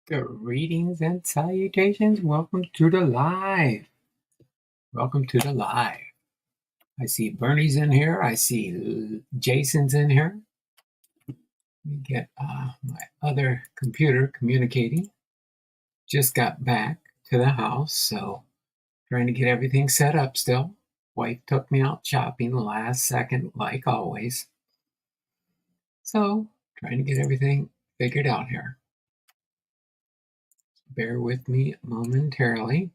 Greetings and salutations. Welcome to the live. Welcome to the live. I see Bernie's in here. I see Jason's in here. Let me get my other computer communicating. Just got back to the house, so trying to get everything set up still. Wife took me out shopping last second, like always. So trying to get everything figured out here. Bear with me momentarily.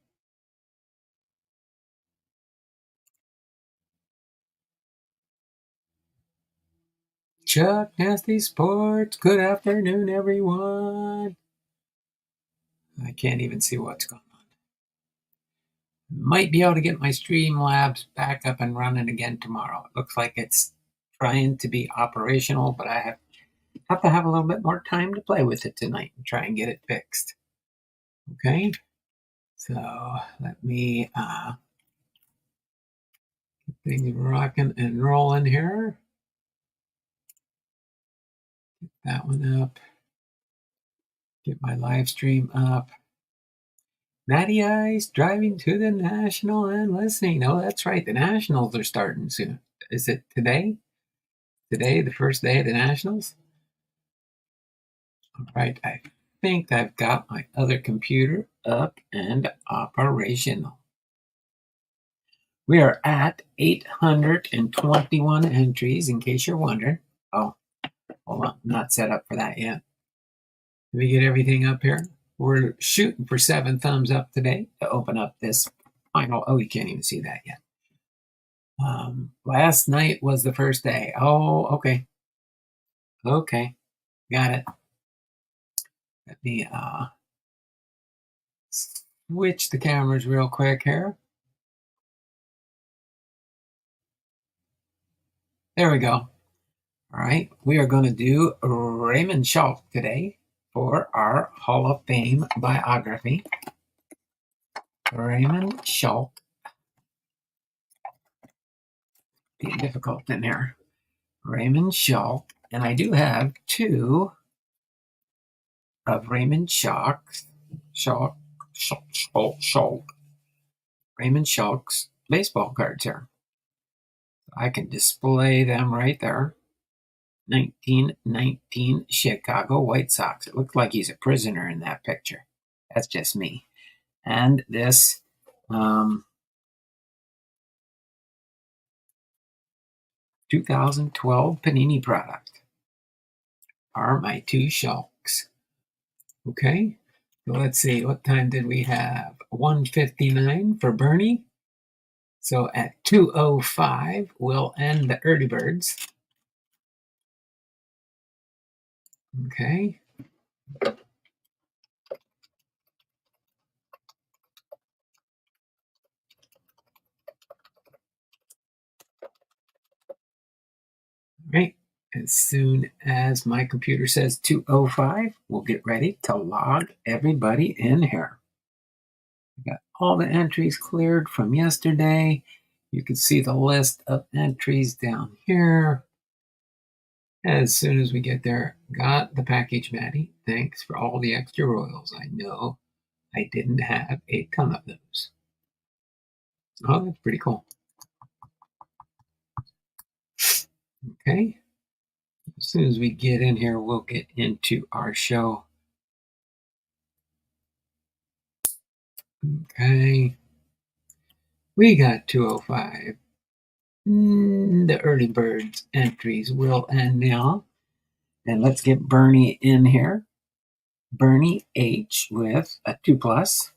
Chuck Nasty Sports. Good afternoon, everyone. I can't even see what's going on. Might be able to get my Streamlabs back up and running again tomorrow. It looks like it's trying to be operational, but I have to have a little bit more time to play with it tonight and try and get it fixed. Okay, so let me get things rocking and rolling here. Get that one up. Get my live stream up. Matty Ice driving to the National and listening. Oh, that's right. The Nationals are starting soon. Is it today? Today, the first day of the Nationals? All right. I think I've got my other computer up and operational. We are at 821 entries, in case you're wondering. Oh, hold on. I'm not set up for that yet. Let me get everything up here. We're shooting for 7 thumbs up today to open up this final. Oh, you can't even see that yet. Last night was the first day. Oh, okay. Okay. Got it. Let me switch the cameras real quick here. There we go. All right. We are going to do Raymond Schalk today for our Hall of Fame biography. Raymond Schalk. Being difficult in here. Raymond Schalk. And I do have 2 of Raymond Schalk's Raymond Schalk's baseball cards here. I can display them right there. 1919 Chicago White Sox. It looked like he's a prisoner in that picture. That's just me. And this 2012 Panini product are my 2 Schalks. Okay, so let's see. What time did we have? 1:59 for Bernie. So at 2:05, we'll end the early birds. Okay. Right. As soon as my computer says 2:05, we'll get ready to log everybody in here. I got all the entries cleared from yesterday. You can see the list of entries down here. As soon as we get there, got the package, Maddie. Thanks for all the extra royals. I know I didn't have a ton of those. Oh, that's pretty cool. Okay. As soon as we get in here, we'll get into our show. Okay. We got 2:05. The early birds entries will end now. And let's get Bernie in here. Bernie H with a 2+.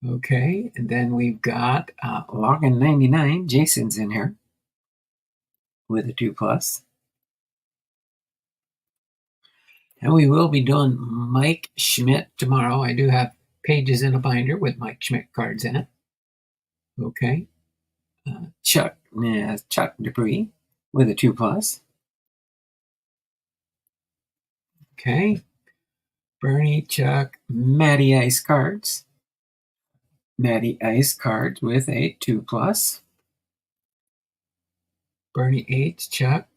Okay, and then we've got Login 99. Jason's in here with a 2+. And we will be doing Mike Schmidt tomorrow. I do have pages in a binder with Mike Schmidt cards in it. Okay. Chuck Debris with a 2+. Okay. Bernie, Chuck, Matty Ice cards. Matty Ice cards with a 2+. Bernie H, Chuck,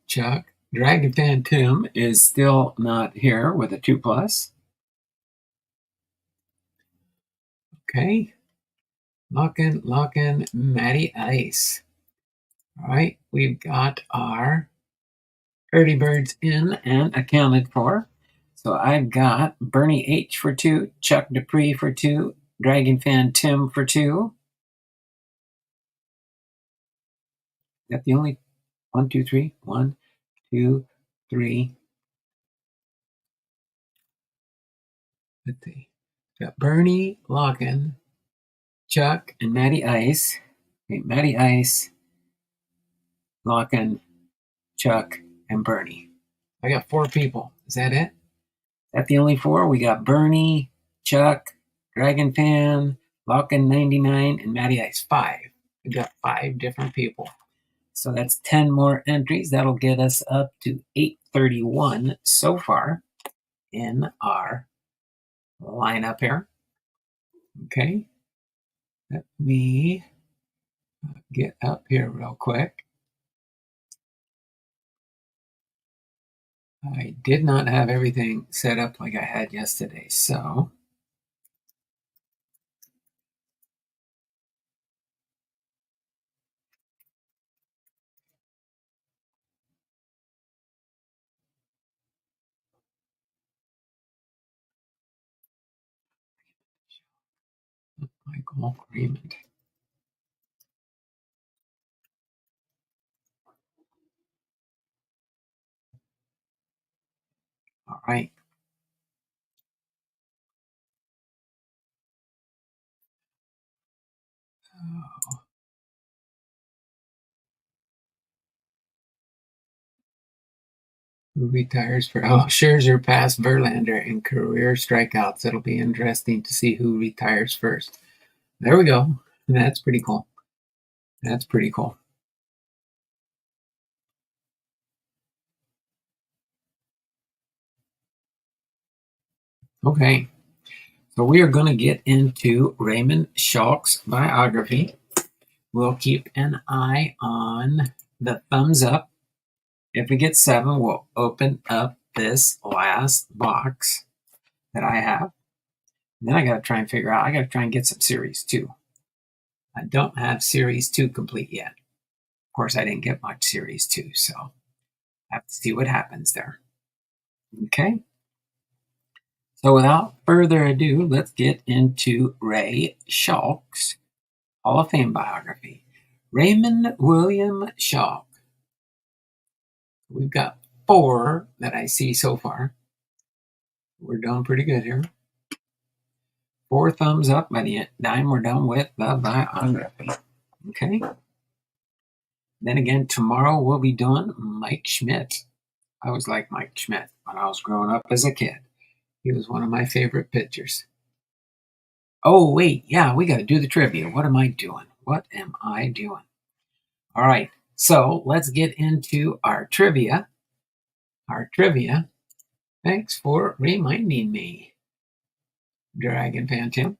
Dragon Fan Tim is still not here with a 2+. Okay. Lockin', Matty Ice. All right, we've got our early birds in and accounted for. So I've got Bernie H for 2, Chuck Dupree for 2, Dragon Fan Tim for 2. Is that the only 1, 2, 3? 1, 2, 3. Let's see. Got Bernie, Lockin', Chuck, and Matty Ice. Okay, Matty Ice, Lockin', Chuck, and Bernie. I got 4 people. Is that it? Is that the only 4? We got Bernie, Chuck, Dragon Fan, Lockin' 99, and Matty Ice. 5. We got 5 different people. So that's 10 more entries. That'll get us up to 831 so far in our lineup here. Okay. Let me get up here real quick. I did not have everything set up like I had yesterday, so Michael Raymond. All right. Who retires for Scherzer past Verlander in career strikeouts? It'll be interesting to see who retires first. There we go. That's pretty cool. That's pretty cool. Okay. So we are going to get into Raymond Schalk's biography. We'll keep an eye on the thumbs up. If we get 7, we'll open up this last box that I have. And then I got to try and figure out, I got to try and get some Series 2. I don't have Series 2 complete yet. Of course, I didn't get much Series 2, so I have to see what happens there. Okay. So without further ado, let's get into Ray Schalk's Hall of Fame biography. Raymond William Schalk. We've got 4 that I see so far. We're doing pretty good here. 4 thumbs up. By the time we're done with the biography. Okay. Then again, tomorrow we'll be doing Mike Schmidt. I always liked Mike Schmidt when I was growing up as a kid. He was one of my favorite pitchers. Oh, wait. Yeah, we got to do the trivia. What am I doing? What am I doing? All right. So let's get into our trivia. Thanks for reminding me, Dragon Phantom.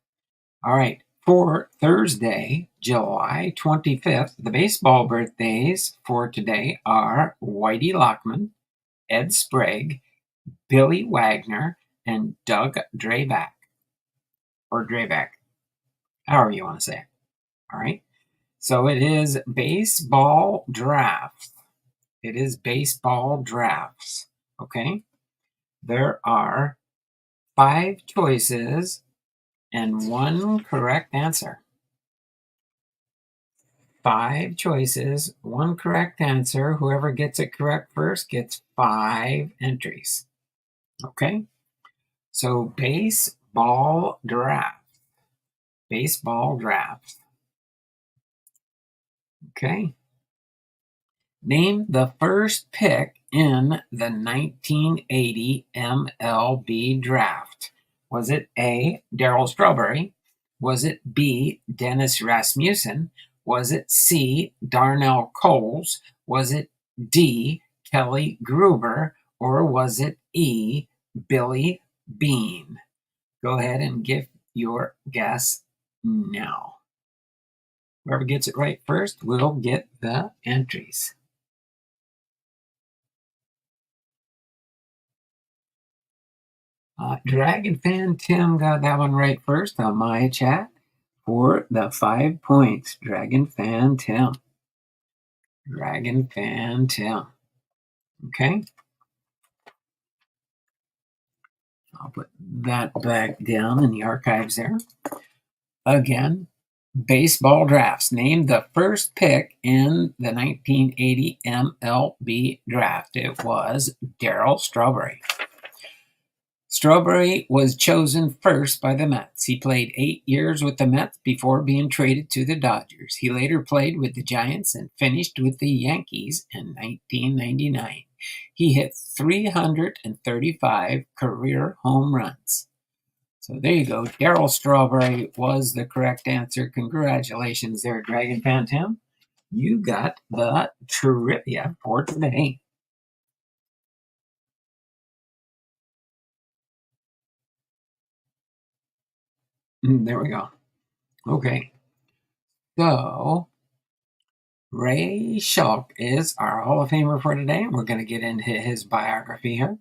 All right. For Thursday, July 25th, the baseball birthdays for today are Whitey Lockman, Ed Sprague, Billy Wagner, and Doug Drabek. Or Drabek, however you want to say it. All right. So it is baseball drafts. Okay. There are 5 choices and 1 correct answer. 5 choices, 1 correct answer. Whoever gets it correct first gets 5 entries. Okay? So baseball draft. Okay? Name the first pick in the 1980 MLB draft. Was it A, Darryl Strawberry? Was it B, Dennis Rasmussen? Was it C, Darnell Coles? Was it D, Kelly Gruber? Or was it E, Billy Bean? Go ahead and give your guess now. Whoever gets it right first will get the entries. Dragon fan Tim got that one right first on my chat for the 5 points. Dragon fan Tim. Dragon fan Tim. Okay. I'll put that back down in the archives there. Again, baseball drafts. Named the first pick in the 1980 MLB draft. It was Darryl Strawberry. Strawberry was chosen first by the Mets. He played 8 years with the Mets before being traded to the Dodgers. He later played with the Giants and finished with the Yankees in 1999. He hit 335 career home runs. So there you go. Darryl Strawberry was the correct answer. Congratulations there, Dragon Fan Tim. You got the trivia for today. There we go. Okay. So, Ray Schalk is our Hall of Famer for today, and we're going to get into his biography here.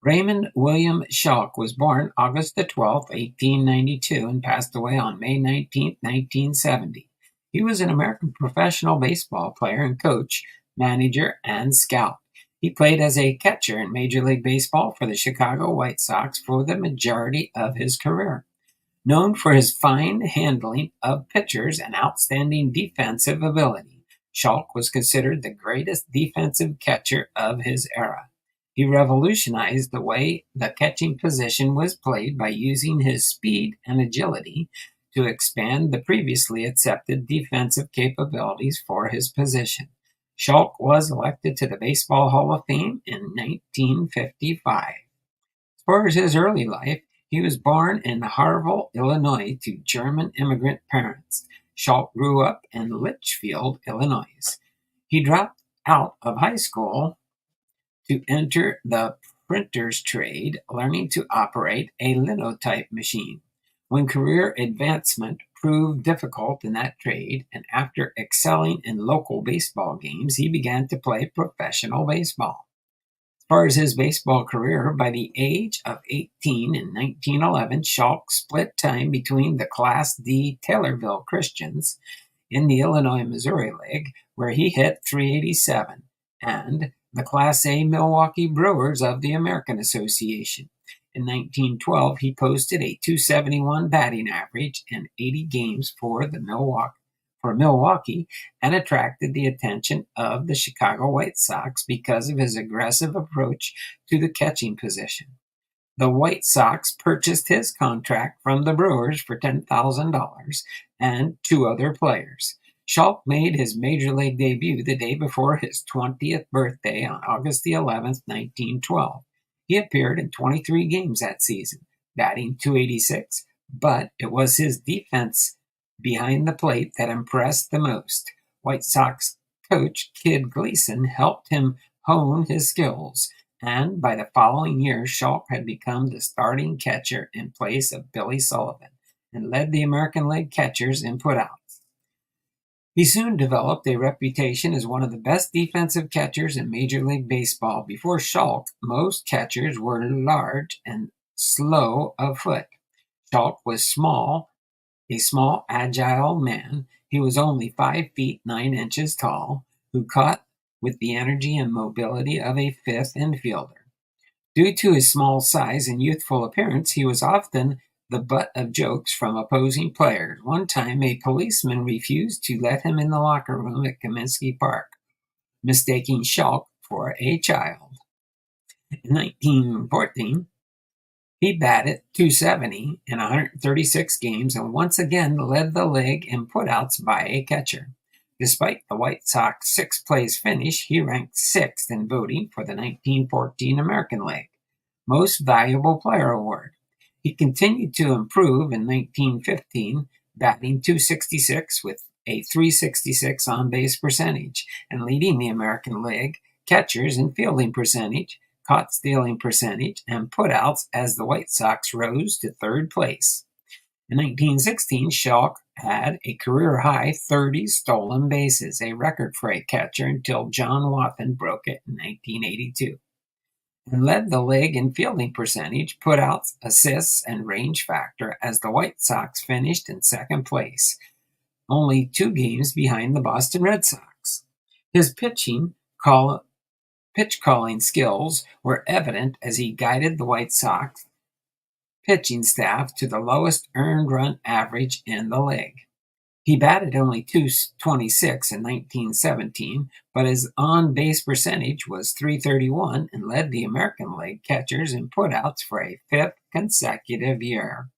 Raymond William Schalk was born August the 12th, 1892, and passed away on May 19th, 1970. He was an American professional baseball player and coach, manager, and scout. He played as a catcher in Major League Baseball for the Chicago White Sox for the majority of his career. Known for his fine handling of pitchers and outstanding defensive ability, Schalk was considered the greatest defensive catcher of his era. He revolutionized the way the catching position was played by using his speed and agility to expand the previously accepted defensive capabilities for his position. Schalk was elected to the Baseball Hall of Fame in 1955. As far as his early life, he was born in Harville, Illinois, to German immigrant parents. Schalk grew up in Litchfield, Illinois. He dropped out of high school to enter the printer's trade, learning to operate a linotype machine. When career advancement proved difficult in that trade, and after excelling in local baseball games, he began to play professional baseball. As far as his baseball career, by the age of 18 in 1911, Schalk split time between the Class D Taylorville Christians in the Illinois-Missouri League, where he hit .387, and the Class A Milwaukee Brewers of the American Association. In 1912, he posted a .271 batting average in 80 games for Milwaukee and attracted the attention of the Chicago White Sox because of his aggressive approach to the catching position. The White Sox purchased his contract from the Brewers for $10,000 and 2 other players. Schalk made his major league debut the day before his 20th birthday on August the 11th, 1912. He appeared in 23 games that season, batting .286, but it was his defense behind the plate that impressed the most. White Sox coach Kid Gleason helped him hone his skills, and by the following year, Schalk had become the starting catcher in place of Billy Sullivan and led the American League catchers in putouts. He soon developed a reputation as one of the best defensive catchers in Major League Baseball. Before Schalk, most catchers were large and slow of foot. Schalk was a small, agile man. He was only 5 feet 9 inches tall, who caught with the energy and mobility of a fifth infielder. Due to his small size and youthful appearance, he was often the butt of jokes from opposing players. One time, a policeman refused to let him in the locker room at Comiskey Park, mistaking Schalk for a child. In 1914, he batted .270 in 136 games and once again led the league in putouts by a catcher. Despite the White Sox sixth-place finish, he ranked 6th in voting for the 1914 American League Most Valuable Player Award. He continued to improve in 1915, batting .266 with a .366 on-base percentage and leading the American League catchers in fielding percentage, caught stealing percentage, and putouts as the White Sox rose to 3rd place. In 1916, Schalk had a career-high 30 stolen bases, a record for a catcher until John Wathan broke it in 1982. and led the league in fielding percentage, putouts, assists, and range factor as the White Sox finished in second place, only 2 games behind the Boston Red Sox. His pitch calling skills were evident as he guided the White Sox pitching staff to the lowest earned run average in the league. He batted only .226 in 1917, but his on-base percentage was .331 and led the American League catchers in putouts for a 5th consecutive year.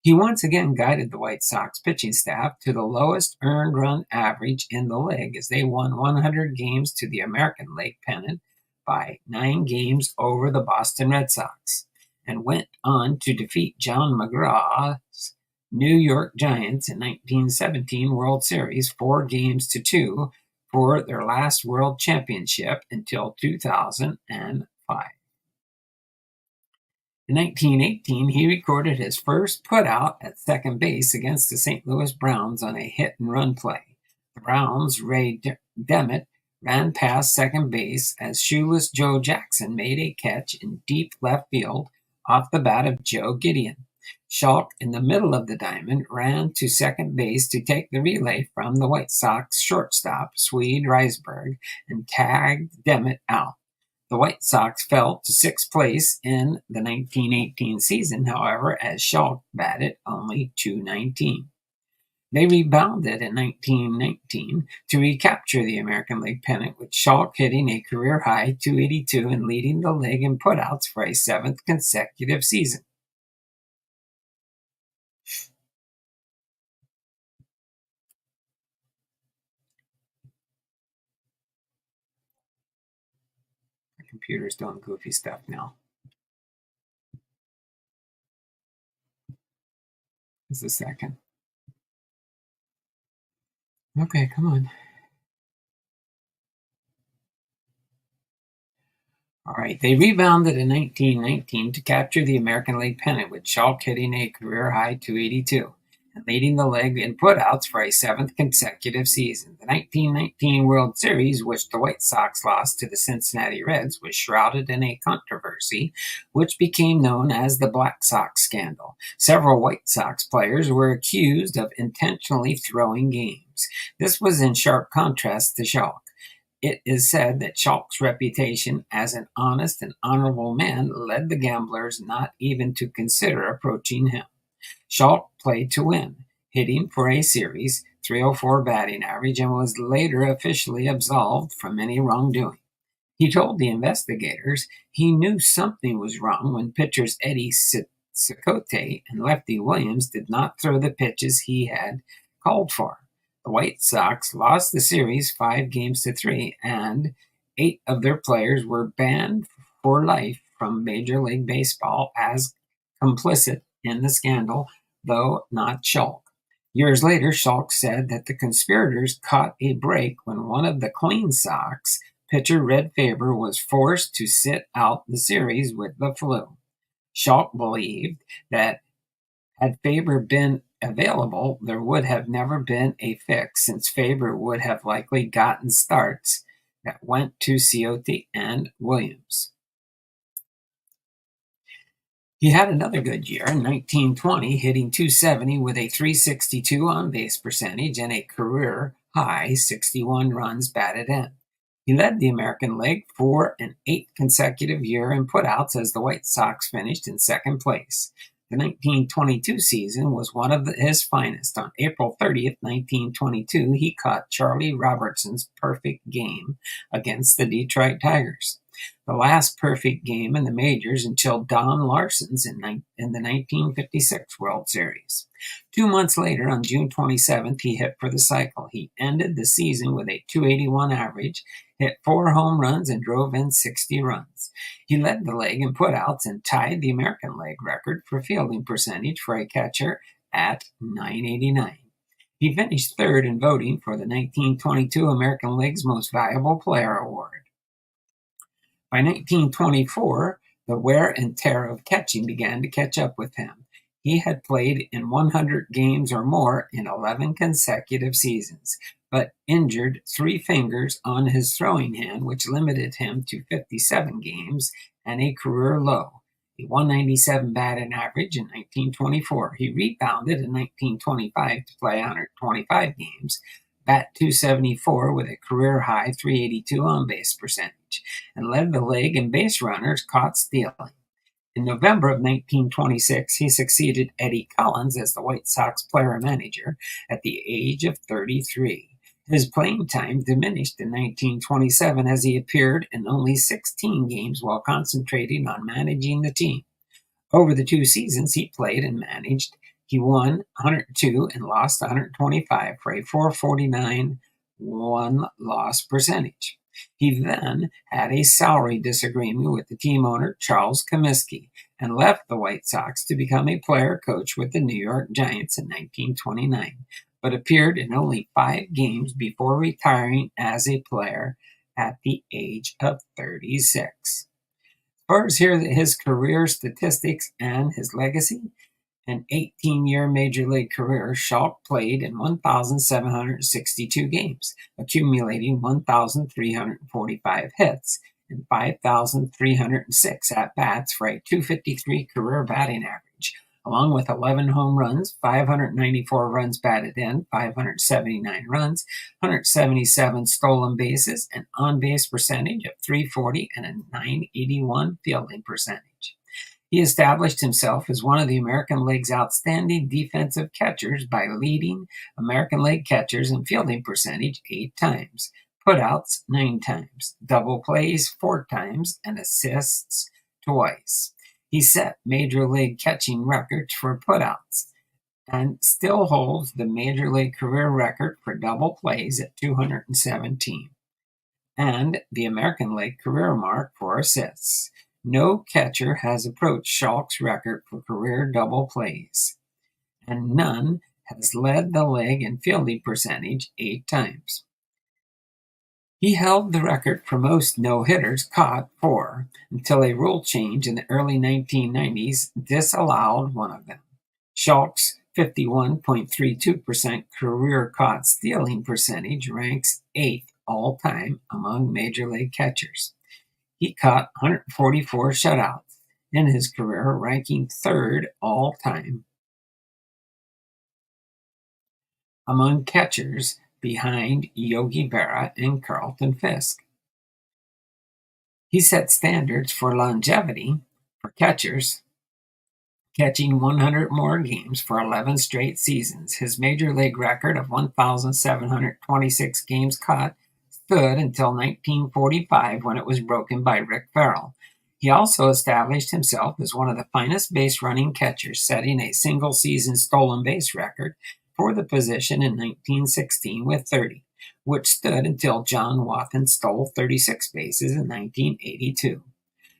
He once again guided the White Sox pitching staff to the lowest earned run average in the league as they won 100 games to the American League pennant by 9 games over the Boston Red Sox, and went on to defeat John McGraw's New York Giants in 1917 World Series 4-2 for their last World Championship until 2005. In 1918, he recorded his first putout at second base against the St. Louis Browns on a hit-and-run play. The Browns' Ray Demmett ran past second base as shoeless Joe Jackson made a catch in deep left field off the bat of Joe Gideon. Schalk, in the middle of the diamond, ran to second base to take the relay from the White Sox shortstop, Swede Reisberg, and tagged Demmett out. The White Sox fell to 6th place in the 1918 season, however, as Schalk batted only .219. They rebounded in 1919 to recapture the American League pennant, with Schalk hitting a career-high .282 and leading the league in putouts for a 7th consecutive season. The computer's doing goofy stuff now. Just a second. Okay, come on. All right, they rebounded in 1919 to capture the American League pennant, with Schalk hitting a career-high .282 and leading the league in putouts for a 7th consecutive season. The 1919 World Series, which the White Sox lost to the Cincinnati Reds, was shrouded in a controversy which became known as the Black Sox scandal. Several White Sox players were accused of intentionally throwing games. This was in sharp contrast to Schalk. It is said that Schalk's reputation as an honest and honorable man led the gamblers not even to consider approaching him. Schalk played to win, hitting for a series .304 batting average, and was later officially absolved from any wrongdoing. He told the investigators he knew something was wrong when pitchers Eddie Cicotte and lefty Williams did not throw the pitches he had called for. The White Sox lost the series 5-3, and 8 of their players were banned for life from Major League Baseball as complicit in the scandal, though not Schalk. Years later, Schalk said that the conspirators caught a break when one of the Clean Sox, pitcher Red Faber, was forced to sit out the series with the flu. Schalk believed that had Faber been available, there would have never been a fix, since Faber would have likely gotten starts that went to Cicotte and Williams. He had another good year in 1920, hitting .270 with a .362 on-base percentage and a career-high 61 runs batted in. He led the American League for an 8th consecutive year in putouts as the White Sox finished in second place. The 1922 season was one of his finest. On April 30th, 1922, he caught Charlie Robertson's perfect game against the Detroit Tigers, the last perfect game in the majors until Don Larson's in the 1956 World Series. 2 months later, on June 27th, he hit for the cycle. He ended the season with a .281 average, hit 4 home runs, and drove in 60 runs. He led the league in putouts and tied the American League record for fielding percentage for a catcher at .989. He finished 3rd in voting for the 1922 American League's Most Valuable Player Award. By 1924, the wear and tear of catching began to catch up with him. He had played in 100 games or more in 11 consecutive seasons, but injured 3 fingers on his throwing hand, which limited him to 57 games and a career low. A 197 batting average in 1924. He rebounded in 1925 to play 125 games, bat 274 with a career high 382 on base percentage, and led the league in base runners caught stealing. In November of 1926, he succeeded Eddie Collins as the White Sox player-manager at the age of 33. His playing time diminished in 1927 as he appeared in only 16 games while concentrating on managing the team. Over the 2 seasons he played and managed, he won 102 and lost 125 for a 449 won-loss percentage. He then had a salary disagreement with the team owner, Charles Comiskey, and left the White Sox to become a player-coach with the New York Giants in 1929, but appeared in only 5 games before retiring as a player at the age of 36. As far as his career statistics and his legacy, an 18-year Major League career, Schalk played in 1,762 games, accumulating 1,345 hits and 5,306 at-bats for a .253 career batting average, along with 11 home runs, 594 runs batted in, 579 runs, 177 stolen bases, an on-base percentage of .340 and a .981 fielding percentage. He established himself as one of the American League's outstanding defensive catchers by leading American League catchers in fielding percentage 8 times, putouts 9 times, double plays 4 times, and assists twice. He set Major League catching records for putouts and still holds the Major League career record for double plays at 217, and the American League career mark for assists. No catcher has approached Schalk's record for career double plays, and none has led the league in fielding percentage 8 times. He held the record for most no-hitters caught 4 until a rule change in the early 1990s disallowed one of them. Schalk's 51.32% career caught stealing percentage ranks 8th all-time among Major League catchers. He caught 144 shutouts in his career, ranking 3rd all-time among catchers behind Yogi Berra and Carlton Fisk. He set standards for longevity for catchers, catching 100 more games for 11 straight seasons. His Major League record of 1,726 games caught stood until 1945 when it was broken by Rick Farrell. He also established himself as one of the finest base-running catchers, setting a single-season stolen base record for the position in 1916 with 30, which stood until John Wathan stole 36 bases in 1982.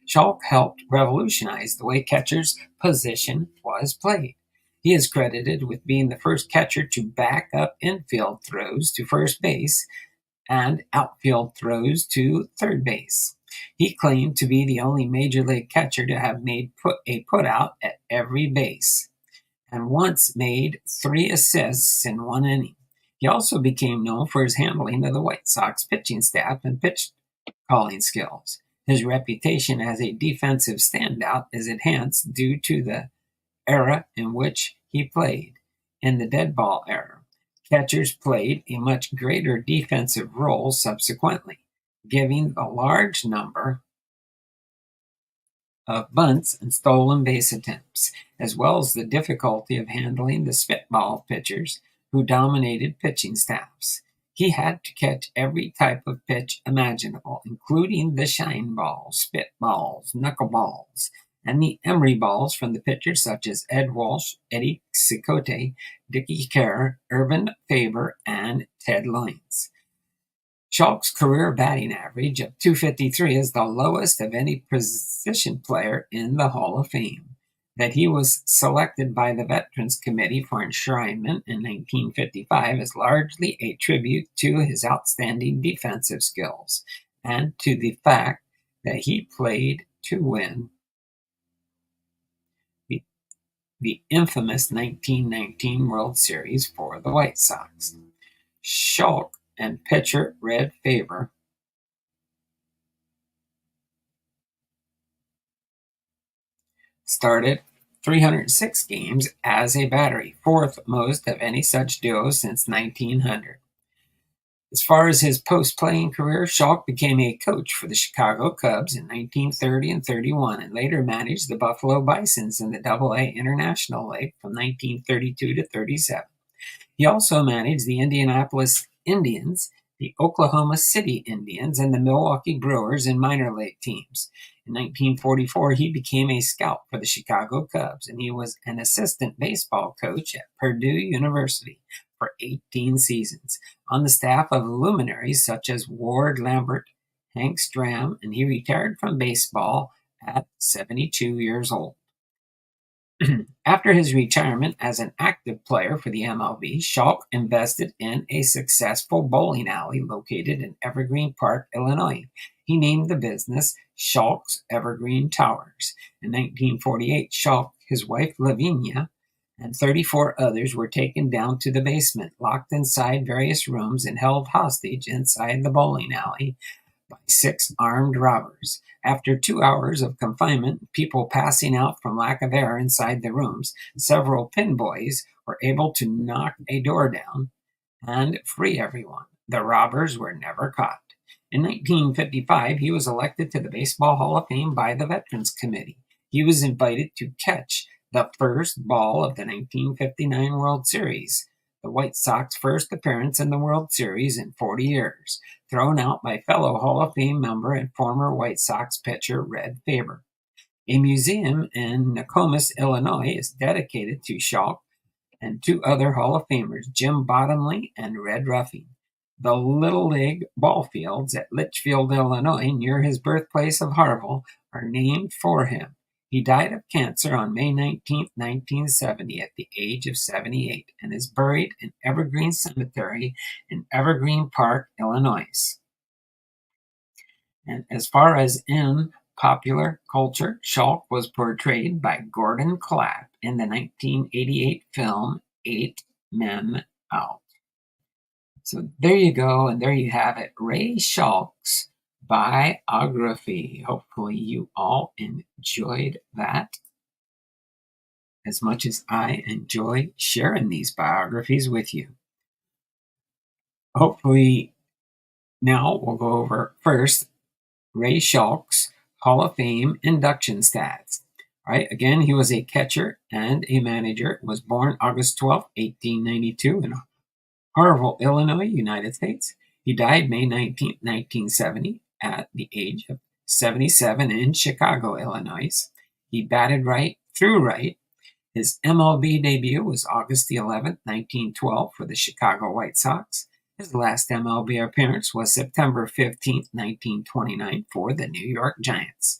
Schalk helped revolutionize the way catcher's position was played. He is credited with being the first catcher to back up infield throws to first base and outfield throws to third base. He claimed to be the only Major League catcher to have made a putout at every base, and once made 3 assists in 1 inning. He also became known for his handling of the White Sox pitching staff and pitch calling skills. His reputation as a defensive standout is enhanced due to the era in which he played, in the dead ball era. Catchers played a much greater defensive role subsequently, giving the large number of bunts and stolen base attempts, as well as the difficulty of handling the spitball pitchers who dominated pitching staffs. He had to catch every type of pitch imaginable, including the shine balls, spitballs, knuckleballs, and the emery balls from the pitchers such as Ed Walsh, Eddie Cicotte, Dickie Kerr, Irvin Faber, and Ted Lyons. Schalk's career batting average of .253 is the lowest of any position player in the Hall of Fame. That he was selected by the Veterans Committee for enshrinement in 1955 is largely a tribute to his outstanding defensive skills and to the fact that he played to win the infamous 1919 World Series for the White Sox. Schalk and pitcher Red Faber started 306 games as a battery, fourth most of any such duo since 1900. As far as his post-playing career, Schalk became a coach for the Chicago Cubs in 1930 and 31 and later managed the Buffalo Bisons in the Double-A International League from 1932 to 37. He also managed the Indianapolis Indians, the Oklahoma City Indians, and the Milwaukee Brewers in minor league teams. In 1944, he became a scout for the Chicago Cubs, and he was an assistant baseball coach at Purdue University for 18 seasons, on the staff of luminaries such as Ward Lambert, Hank Stram, and he retired from baseball at 72 years old. After his retirement as an active player for the MLB, Schalk invested in a successful bowling alley located in Evergreen Park, Illinois. He named the business Schalk's Evergreen Towers. In 1948, Schalk, his wife Lavinia, and 34 others were taken down to the basement, locked inside various rooms, and held hostage inside the bowling alley by 6 armed robbers. After 2 hours of confinement, people passing out from lack of air inside the rooms, several pin boys were able to knock a door down and free everyone. The robbers were never caught. In 1955, he was elected to the Baseball Hall of Fame by the Veterans Committee. He was invited to catch the first ball of the 1959 World Series, the White Sox' first appearance in the World Series in 40 years, thrown out by fellow Hall of Fame member and former White Sox pitcher Red Faber. A museum in Nokomis, Illinois is dedicated to Schalk and 2 other Hall of Famers, Jim Bottomley and Red Ruffing. The Little League ball fields at Litchfield, Illinois, near his birthplace of Harville, are named for him. He died of cancer on May 19, 1970, at the age of 78, and is buried in Evergreen Cemetery in Evergreen Park, Illinois. And as far as in popular culture, Schalk was portrayed by Gordon Clapp in the 1988 film 8 Men Out. So there you go, and there you have it, Ray Schalk's biography. Hopefully you all enjoyed that as much as I enjoy sharing these biographies with you. Hopefully now we'll go over first Ray Schalk's Hall of Fame induction stats. All right, again, he was a catcher and a manager. Was born August 12, 1892 in Harville, Illinois, United States. He died May 19, 1970 at the age of 77 in Chicago, Illinois. He batted right, threw right. His MLB debut was August 11, 1912 for the Chicago White Sox. His last MLB appearance was September 15, 1929 for the New York Giants.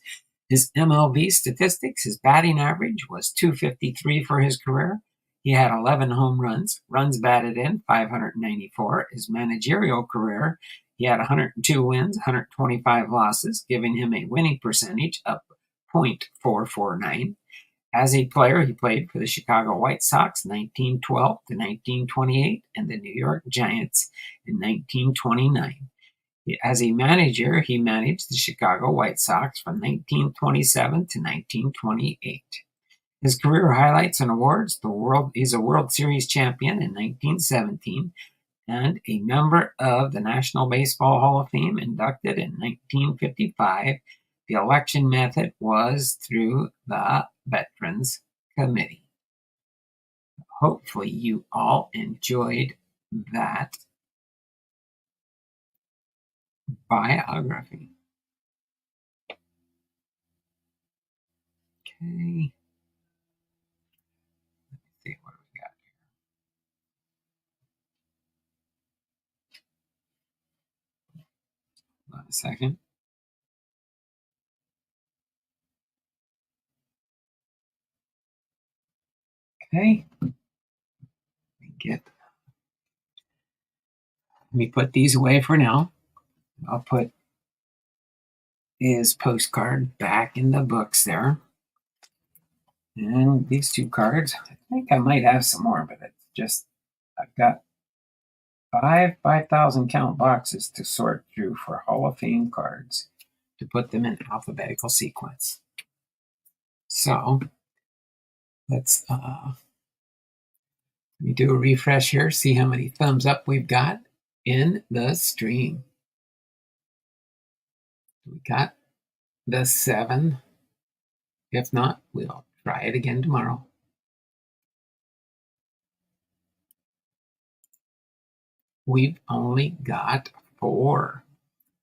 His MLB statistics, his batting average was .253 for his career. He had 11 home runs, runs batted in 594. His managerial career, he had 102 wins, 125 losses, giving him a winning percentage of .449. As a player, he played for the Chicago White Sox 1912 to 1928 and the New York Giants in 1929. As a manager, he managed the Chicago White Sox from 1927 to 1928. His career highlights and awards: he's a World Series champion in 1917 and a member of the National Baseball Hall of Fame, inducted in 1955. The election method was through the Veterans Committee. Hopefully you all enjoyed that biography. Okay. Let's see what we got here. Hold on a second. Okay. Let me put these away for now. I'll put his postcard back in the books there. And these 2 cards, I think I might have some more, but it's just, I've got Five 5,000 count boxes to sort through for Hall of Fame cards to put them in alphabetical sequence. So let's let me do a refresh here, see how many thumbs up we've got in the stream. We got the 7. If not, we'll try it again tomorrow. We've only got 4.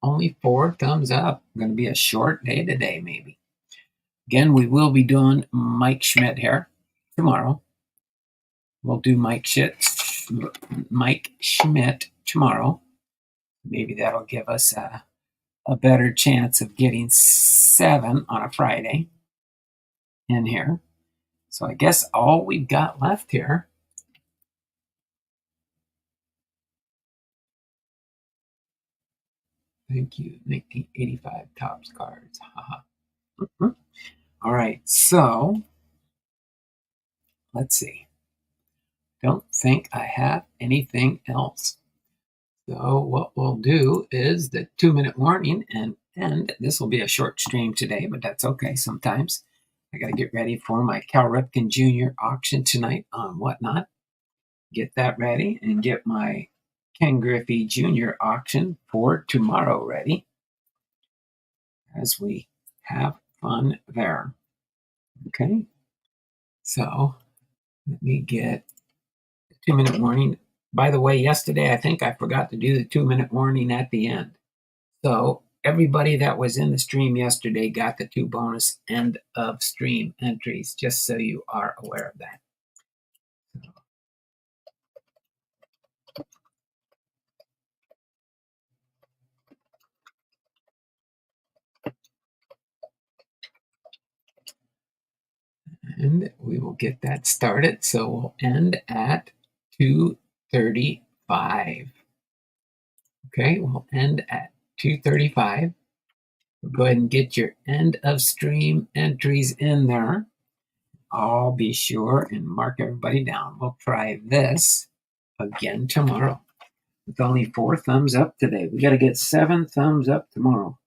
Only 4 thumbs up. Going to be a short day today, maybe. Again, we will be doing Mike Schmidt here tomorrow. We'll do Mike Schmidt tomorrow. Maybe that'll give us a better chance of getting 7 on a Friday in here. So I guess all we've got left here. Thank you, 1985 Topps cards. All right, so let's see. Don't think I have anything else. So what we'll do is the 2-minute warning, and this will be a short stream today, but that's okay sometimes. I got to get ready for my Cal Ripken Jr. auction tonight on Whatnot. Get that ready and get my Ken Griffey Jr. auction for tomorrow ready as we have fun there. Okay, so let me get the 2-minute warning. By the way, yesterday I think I forgot to do the 2-minute warning at the end. So everybody that was in the stream yesterday got the 2 bonus end of stream entries, just so you are aware of that. And we will get that started. So we'll end at 2:35. Okay, we'll end at 2:35. Go ahead and get your end of stream entries in there. I'll be sure and mark everybody down. We'll try this again tomorrow with only 4 thumbs up today. We got to get 7 thumbs up tomorrow.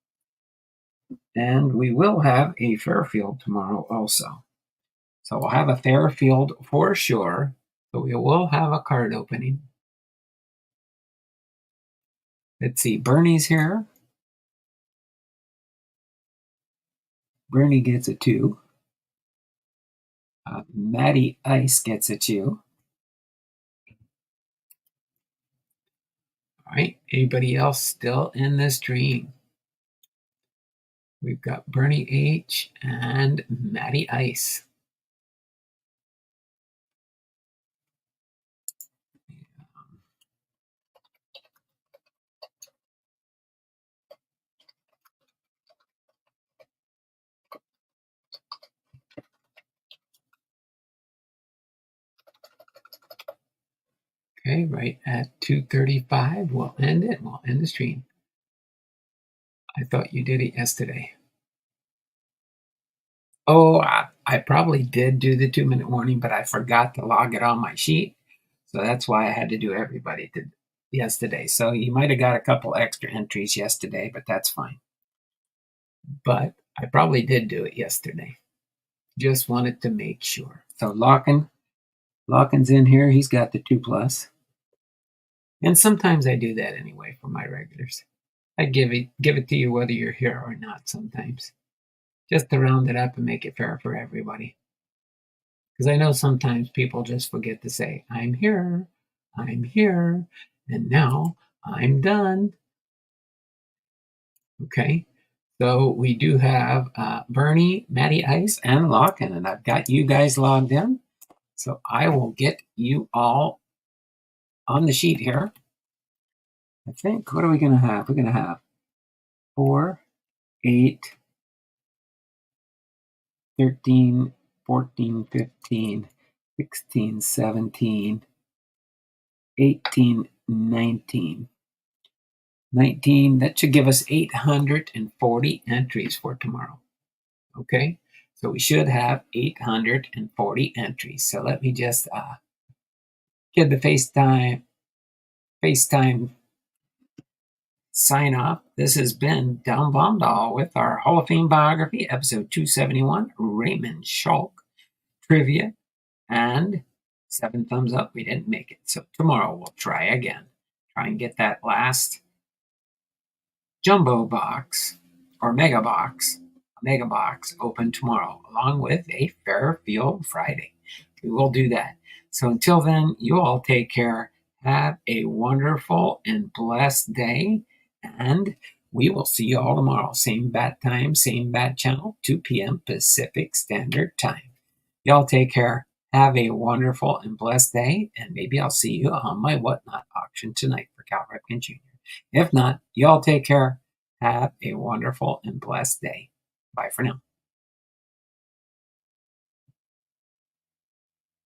And we will have a Fairfield tomorrow also. So we'll have a Fairfield for sure. So we will have a card opening. Let's see, Bernie's here. Bernie gets a 2. Matty Ice gets a 2. All right, anybody else still in this stream? We've got Bernie H and Matty Ice. Okay, right at 2:35, we'll end it. We'll end the stream. I thought you did it yesterday. Oh, I probably did do the 2-minute warning, but I forgot to log it on my sheet. So that's why I had to do everybody yesterday. So you might have got a couple extra entries yesterday, but that's fine. But I probably did do it yesterday. Just wanted to make sure. So Lockin's in here. He's got the 2+. And sometimes I do that anyway for my regulars. I give it to you whether you're here or not sometimes. Just to round it up and make it fair for everybody. Because I know sometimes people just forget to say, I'm here, and now I'm done. Okay, so we do have Bernie, Matty Ice, and Lockin, and I've got you guys logged in. So I will get you all on the sheet here. I think, what are we going to have? We're going to have 4, 8, 13, 14, 15, 16, 17, 18, 19. 19, that should give us 840 entries for tomorrow. Okay, so we should have 840 entries. So let me just get the FaceTime FaceTime sign off. This has been Down Blondall with our Hall of Fame biography, episode 271, Raymond Schalk trivia, and 7 thumbs up. We didn't make it. So tomorrow we'll try again. Try and get that last jumbo box or mega box open tomorrow, along with a Fairfield Friday. We will do that. So until then, you all take care. Have a wonderful and blessed day, and we will see you all tomorrow. Same bat time, same bat channel, 2 p.m. Pacific Standard Time. Y'all take care. Have a wonderful and blessed day, and maybe I'll see you on my Whatnot auction tonight for Cal Ripken Jr. If not, y'all take care. Have a wonderful and blessed day. Bye for now.